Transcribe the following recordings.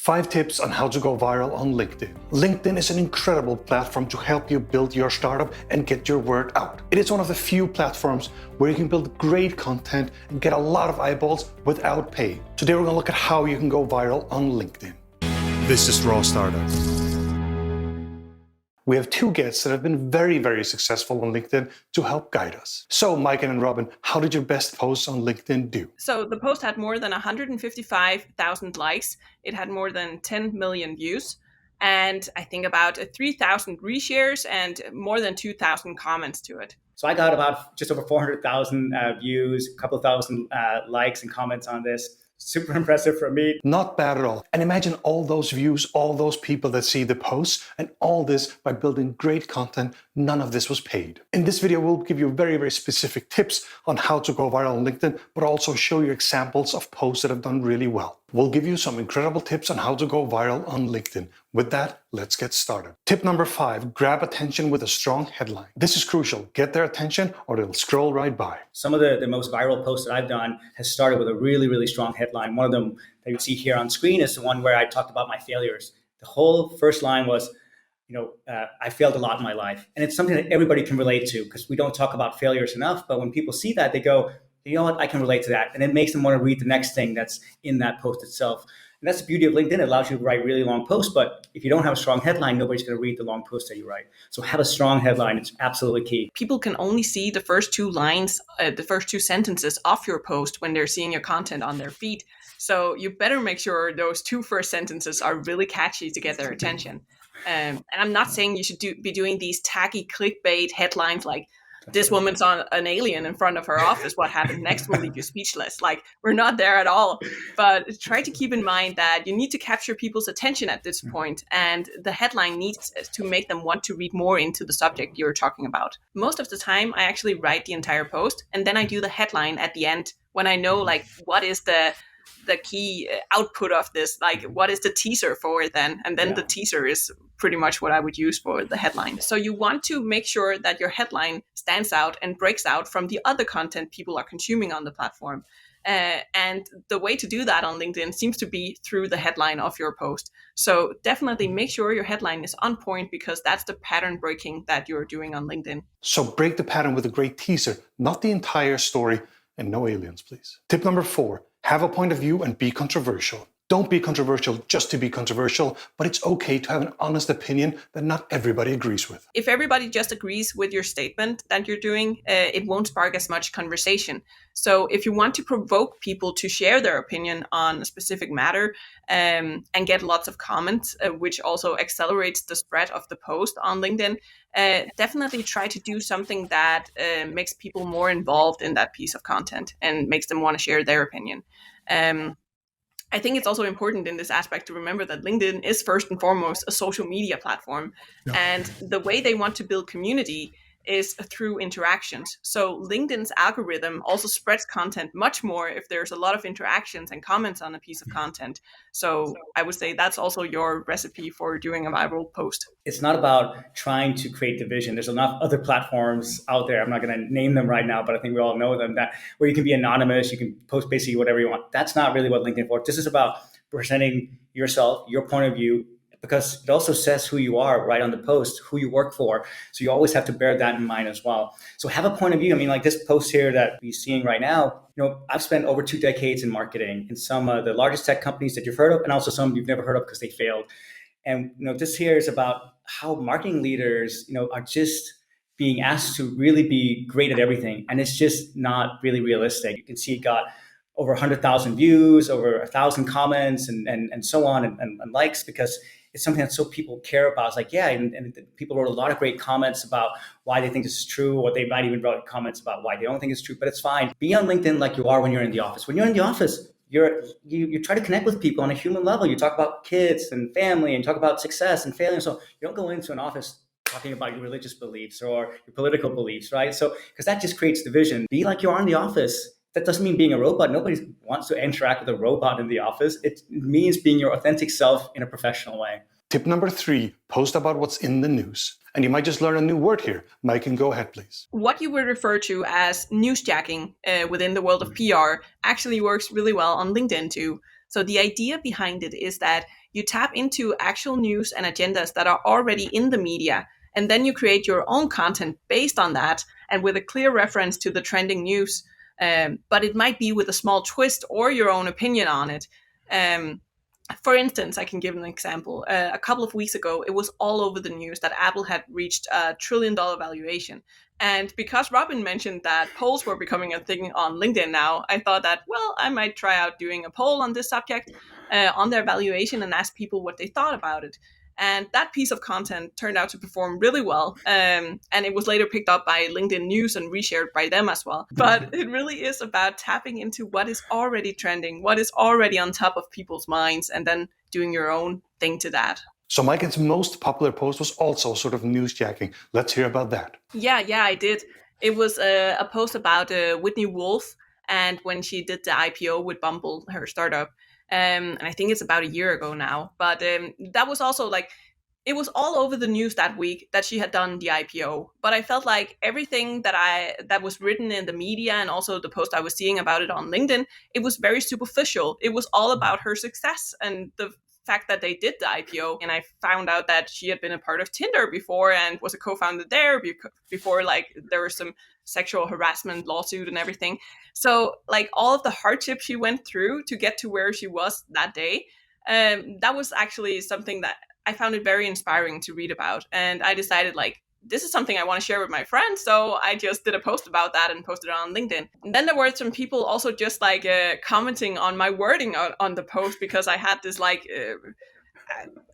5 tips on how to go viral on LinkedIn. LinkedIn is an incredible platform to help you build your startup and get your word out. It is one of the few platforms where you can build great content and get a lot of eyeballs without pay. Today we're going to look at how you can go viral on LinkedIn. This is Raw Startup. We have 2 guests that have been very successful on LinkedIn to help guide us. So, Maiken and Robin, how did your best posts on LinkedIn do? So the post had more than 155,000 likes. It had more than 10 million views. And I think about 3,000 reshares and more than 2,000 comments to it. So I got about just over 400,000 views, a couple of thousand likes and comments on this. Super impressive for me. Not bad at all. And imagine all those views, all those people that see the posts, and all this by building great content. None of this was paid. In this video, we'll give you very specific tips on how to go viral on LinkedIn, but also show you examples of posts that have done really well. We'll give you some incredible tips on how to go viral on LinkedIn. With that, let's get started. Tip number 5, grab attention with a strong headline. This is crucial. Get their attention or they'll scroll right by. Some of the most viral posts that I've done has started with a really strong headline. One of them that you see here on screen is the one where I talked about my failures. The whole first line was, I failed a lot in my life. And it's something that everybody can relate to because we don't talk about failures enough. But when people see that, they go, you know what, I can relate to that. And it makes them want to read the next thing that's in that post itself. And that's the beauty of LinkedIn. It allows you to write really long posts. But if you don't have a strong headline, nobody's going to read the long post that you write. So have a strong headline. It's absolutely key. People can only see the first 2 lines, the first 2 sentences of your post when they're seeing your content on their feed. So you better make sure those 2 first sentences are really catchy to get their attention. And I'm not saying you should be doing these tacky clickbait headlines like, this woman's on an alien in front of her office. What happened next will leave you speechless. Like, we're not there at all. But try to keep in mind that you need to capture people's attention at this point, and the headline needs to make them want to read more into the subject you're talking about. Most of the time, I actually write the entire post, and then I do the headline at the end when I know, like, what is the key output of this, like what is the teaser for it then? And then the teaser is pretty much what I would use for the headline. So you want to make sure that your headline stands out and breaks out from the other content people are consuming on the platform. And the way to do that on LinkedIn seems to be through the headline of your post. So definitely make sure your headline is on point because that's the pattern breaking that you're doing on LinkedIn. So break the pattern with a great teaser, not the entire story, and no aliens, please. Tip number 4, have a point of view and be controversial. Don't be controversial just to be controversial, but it's okay to have an honest opinion that not everybody agrees with. If everybody just agrees with your statement that you're doing, it won't spark as much conversation. So if you want to provoke people to share their opinion on a specific matter and get lots of comments, which also accelerates the spread of the post on LinkedIn, definitely try to do something that makes people more involved in that piece of content and makes them want to share their opinion. I think it's also important in this aspect to remember that LinkedIn is first and foremost a social media platform. Yeah. And the way they want to build community is through interactions. So LinkedIn's algorithm also spreads content much more if there's a lot of interactions and comments on a piece of content. So I would say that's also your recipe for doing a viral post. It's not about trying to create division. There's enough other platforms out there. I'm not going to name them right now, but I think we all know them, that where you can be anonymous, you can post basically whatever you want. That's not really what LinkedIn is for. This is about presenting yourself, your point of view, because it also says who you are right on the post, who you work for. So you always have to bear that in mind as well. So have a point of view. I mean, like this post here that we're seeing right now, I've spent over 2 decades in marketing in some of the largest tech companies that you've heard of, and also some you've never heard of because they failed. And, this here is about how marketing leaders, are just being asked to really be great at everything. And it's just not really realistic. You can see it got over 100,000 views, over 1,000 comments and so on and likes because it's something that so people care about. It's like, and people wrote a lot of great comments about why they think this is true, or they might even write comments about why they don't think it's true, but it's fine. Be on LinkedIn like you are when you're in the office. When you're in the office, you try to connect with people on a human level. You talk about kids and family and talk about success and failure. So you don't go into an office talking about your religious beliefs or your political beliefs, right? So, because that just creates division. Be like you are in the office. That doesn't mean being a robot. Nobody wants to interact with a robot in the office. It means being your authentic self in a professional way. Tip number 3, post about what's in the news. And you might just learn a new word here. Maiken, go ahead, please. What you would refer to as newsjacking within the world of PR actually works really well on LinkedIn too. So the idea behind it is that you tap into actual news and agendas that are already in the media, and then you create your own content based on that and with a clear reference to the trending news. But it might be with a small twist or your own opinion on it. For instance, I can give an example. A couple of weeks ago, it was all over the news that Apple had reached a $1 trillion valuation. And because Robin mentioned that polls were becoming a thing on LinkedIn now, I thought that, well, I might try out doing a poll on this subject on their valuation and ask people what they thought about it. And that piece of content turned out to perform really well. And it was later picked up by LinkedIn News and reshared by them as well. But it really is about tapping into what is already trending, what is already on top of people's minds, and then doing your own thing to that. So Maiken's most popular post was also sort of newsjacking. Let's hear about that. Yeah, I did. It was a post about Whitney Wolf and when she did the IPO with Bumble, her startup. And I think it's about a year ago now. But that was also like, it was all over the news that week that she had done the IPO. But I felt like everything that was written in the media and also the post I was seeing about it on LinkedIn, it was very superficial. It was all about her success and the fact that they did the IPO. And I found out that she had been a part of Tinder before and was a co-founder there before, like, there was some sexual harassment lawsuit and everything. So like all of the hardship she went through to get to where she was that day, that was actually something that I found it very inspiring to read about. And I decided, like, this is something I want to share with my friends. So I just did a post about that and posted it on LinkedIn. And then there were some people also just like commenting on my wording on the post, because I had this like,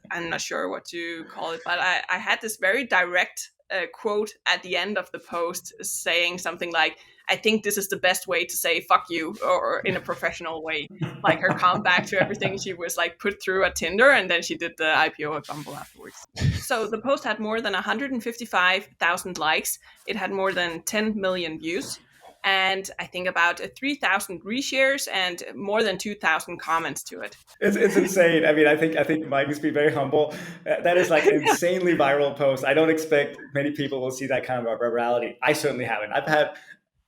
I'm not sure what to call it, but I had this very direct quote at the end of the post saying something like, I think this is the best way to say fuck you, or in a professional way. Like her comeback to everything she was like put through at Tinder, and then she did the IPO at Bumble afterwards. So the post had more than 155,000 likes. It had more than 10 million views. And I think about 3,000 reshares and more than 2,000 comments to it. It's insane. I mean, I think Mike must be very humble. That is like an insanely viral post. I don't expect many people will see that kind of a virality. I certainly haven't. I've had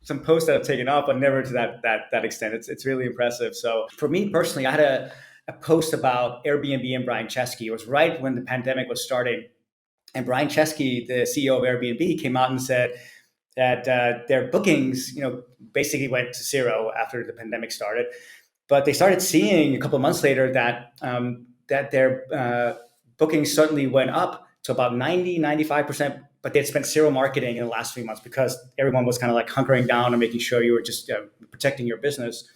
some posts that have taken off, but never to that extent. It's really impressive. So for me personally, I had a post about Airbnb and Brian Chesky. It was right when the pandemic was starting, and Brian Chesky, the CEO of Airbnb, came out and said that their bookings, basically went to zero after the pandemic started. But they started seeing a couple of months later that their bookings suddenly went up to about 95%, but they'd spent zero marketing in the last 3 months because everyone was kind of like hunkering down and making sure you were just protecting your business.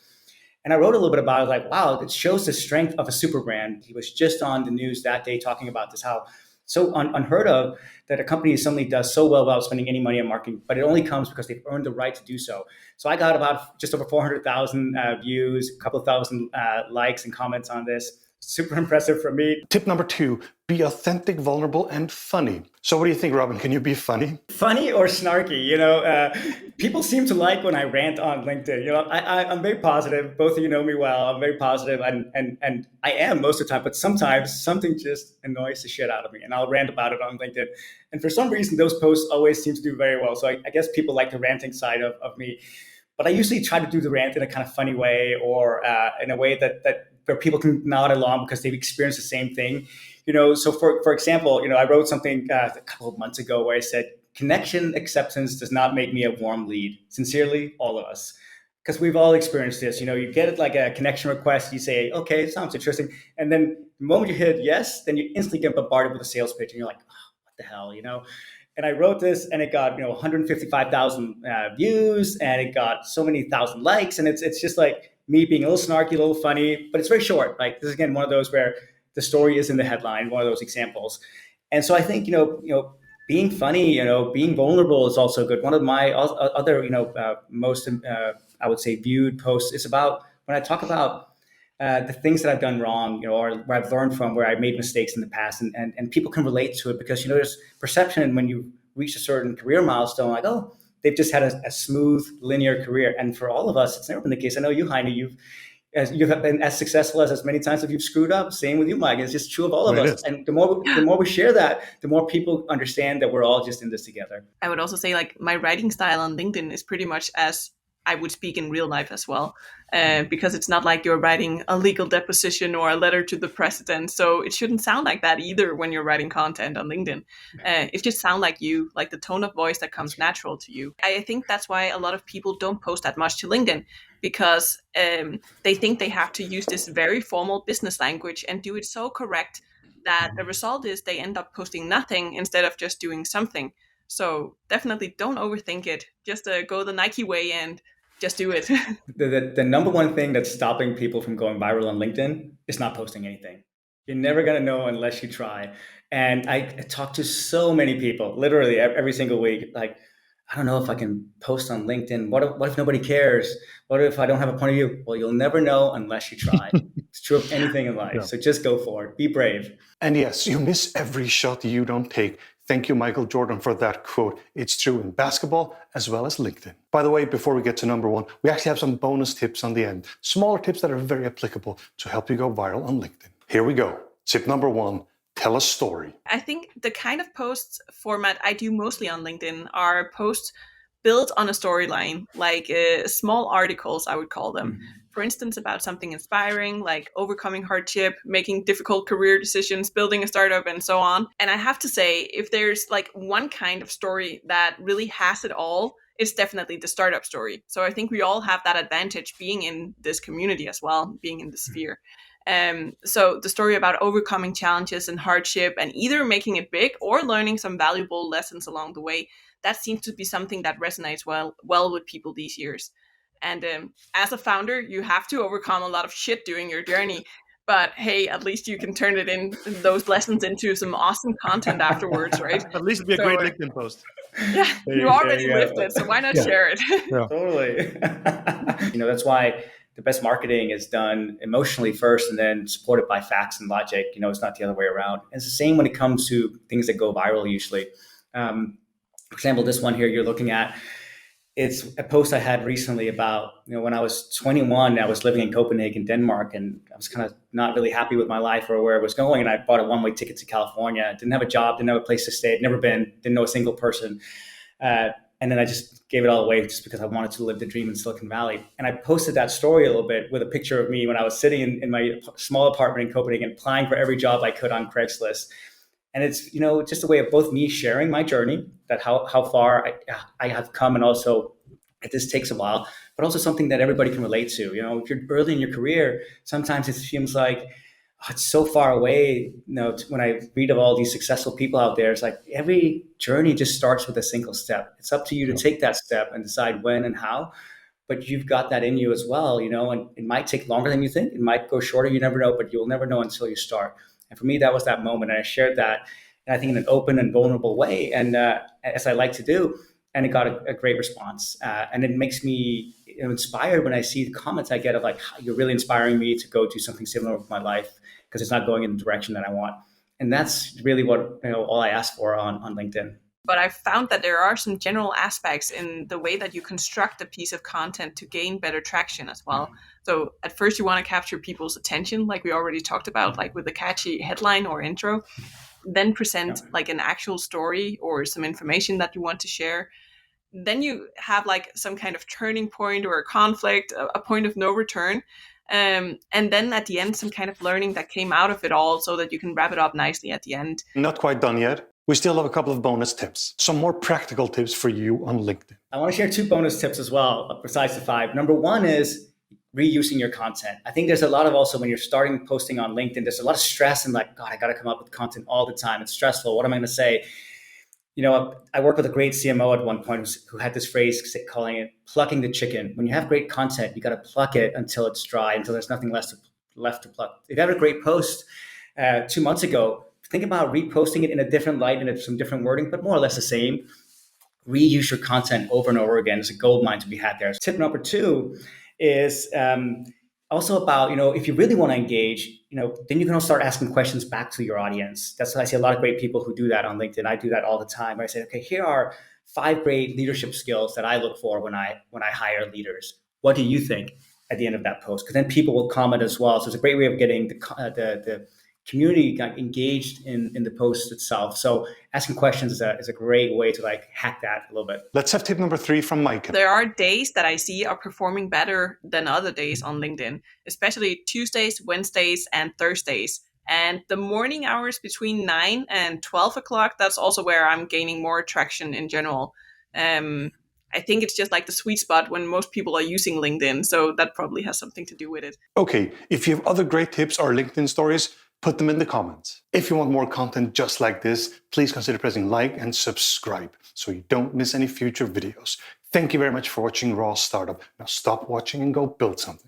And I wrote a little bit about it, like, wow, it shows the strength of a super brand. He was just on the news that day talking about this, how so unheard of that a company suddenly does so well without spending any money on marketing, but it only comes because they've earned the right to do so. So I got about just over 400,000 views, a couple of thousand likes and comments on this. Super impressive for me. Tip number 2, be authentic, vulnerable, and funny. So what do you think, Robin? Can you be funny? Funny or snarky? People seem to like when I rant on LinkedIn. I'm very positive. Both of you know me well. I'm very positive, and I am most of the time. But sometimes something just annoys the shit out of me, and I'll rant about it on LinkedIn. And for some reason, those posts always seem to do very well. So I guess people like the ranting side of me. But I usually try to do the rant in a kind of funny way, or in a way that where people can nod along because they've experienced the same thing. So for example, I wrote something a couple of months ago where I said, connection acceptance does not make me a warm lead. Sincerely, all of us. Because we've all experienced this. You get like a connection request, you say, okay, it sounds interesting. And then the moment you hit yes, then you instantly get bombarded with a sales pitch and you're like, oh, what the hell, And I wrote this and it got 155,000 views and it got so many thousand likes. And it's just like me being a little snarky, a little funny, but it's very short. Like this is again one of those where the story is in the headline, one of those examples. And so I think being funny, being vulnerable is also good. One of my other most I would say viewed posts is about when I talk about the things that I've done wrong, or where I've learned from, where I made mistakes in the past, and people can relate to it because there's perception when you reach a certain career milestone, like, oh, they've just had a smooth linear career, and for all of us, it's never been the case. I know you, Heine, you have been as successful as many times as you've screwed up. Same with you, Mike. It's just true of all of us. And the more we share that, the more people understand that we're all just in this together. I would also say, like, my writing style on LinkedIn is pretty much as I would speak in real life as well, because it's not like you're writing a legal deposition or a letter to the president. So it shouldn't sound like that either when you're writing content on LinkedIn. It just sound like you, like the tone of voice that comes natural to you. I think that's why a lot of people don't post that much to LinkedIn, because they think they have to use this very formal business language and do it so correct that the result is they end up posting nothing instead of just doing something. So definitely don't overthink it. Just go the Nike way and just do it. The number one thing that's stopping people from going viral on LinkedIn is not posting anything. You're never going to know unless you try. And I talk to so many people, literally every single week, like, I don't know if I can post on LinkedIn. What if nobody cares? What if I don't have a point of view? Well, you'll never know unless you try. It's true of anything in life. Yeah. So just go for it. Be brave. And yes, you miss every shot you don't take. Thank you, Michael Jordan, for that quote. It's true in basketball as well as LinkedIn. By the way, before we get to number one, we actually have some bonus tips on the end. Smaller tips that are very applicable to help you go viral on LinkedIn. Here we go. Tip number one. Tell a story. I think the kind of posts format I do mostly on LinkedIn are posts built on a storyline, like small articles, I would call them. Mm-hmm. For instance, about something inspiring, like overcoming hardship, making difficult career decisions, building a startup, and so on. And I have to say, if there's like one kind of story that really has it all, it's definitely the startup story. So I think we all have that advantage being in this community as well, being in the sphere. So the story about overcoming challenges and hardship and either making it big or learning some valuable lessons along the way, that seems to be something that resonates well with people these years. And as a founder, you have to overcome a lot of shit during your journey. But hey, at least you can turn it in those lessons into some awesome content afterwards, right? At least it'd be a great LinkedIn post. Yeah, you already lived it, so why not share it? Yeah. Totally. That's why the best marketing is done emotionally first and then supported by facts and logic. It's not the other way around. And it's the same when it comes to things that go viral usually. For example, this one here you're looking at, it's a post I had recently about, when I was 21, I was living in Copenhagen, Denmark, and I was kind of not really happy with my life or where it was going. And I bought a one-way ticket to California. Didn't have a job, didn't have a place to stay, never been, didn't know a single person. And then I just gave it all away just because I wanted to live the dream in Silicon Valley. And I posted that story a little bit with a picture of me when I was sitting in my small apartment in Copenhagen, applying for every job I could on Craigslist. And it's, just a way of both me sharing my journey, that how far I have come, and also that this takes a while, but also something that everybody can relate to. If you're early in your career, sometimes it seems like, it's so far away. When I read of all these successful people out there, it's like every journey just starts with a single step. It's up to you to take that step and decide when and how, but you've got that in you as well, and it might take longer than you think. It might go shorter. You never know, but you'll never know until you start. And for me, that was that moment. And I shared that, and I think in an open and vulnerable way, and as I like to do, and it got a great response. And it makes me inspired when I see the comments I get of like, you're really inspiring me to go do something similar with my life, because it's not going in the direction that I want. And that's really what, all I ask for on LinkedIn. But I've found that there are some general aspects in the way that you construct a piece of content to gain better traction as well. Mm-hmm. So at first you want to capture people's attention, like we already talked about, like with a catchy headline or intro, then present like an actual story or some information that you want to share. Then you have like some kind of turning point or a conflict, a point of no return. And then at the end, some kind of learning that came out of it all, so that you can wrap it up nicely at the end. Not quite done yet. We still have a couple of bonus tips, some more practical tips for you on LinkedIn. I want to share 2 bonus tips as well, besides the 5. Number 1 is reusing your content. I think there's a lot of, also when you're starting posting on LinkedIn, there's a lot of stress and like, God, I got to come up with content all the time. It's stressful. What am I going to say? I worked with a great CMO at one point who had this phrase calling it plucking the chicken. When you have great content, you got to pluck it until it's dry, until there's nothing left to pluck. If you had a great post 2 months ago, think about reposting it in a different light and some different wording, but more or less the same. Reuse your content over and over again. There's a gold mine to be had there. Tip number 2 is also about, if you really want to engage, then you can also start asking questions back to your audience. That's why I see a lot of great people who do that on LinkedIn. I do that all the time. I say, okay, here are 5 great leadership skills that I look for when I hire leaders. What do you think at the end of that post? Because then people will comment as well. So it's a great way of getting the community got engaged in the post itself. So asking questions is a great way to like hack that a little bit. Let's have tip number 3 from Mike. There are days that I see are performing better than other days on LinkedIn, especially Tuesdays, Wednesdays, and Thursdays. And the morning hours between 9 and 12 o'clock, that's also where I'm gaining more traction in general. I think it's just like the sweet spot when most people are using LinkedIn. So that probably has something to do with it. Okay, if you have other great tips or LinkedIn stories, put them in the comments. If you want more content just like this, please consider pressing like and subscribe so you don't miss any future videos. Thank you very much for watching Raw Startup. Now stop watching and go build something.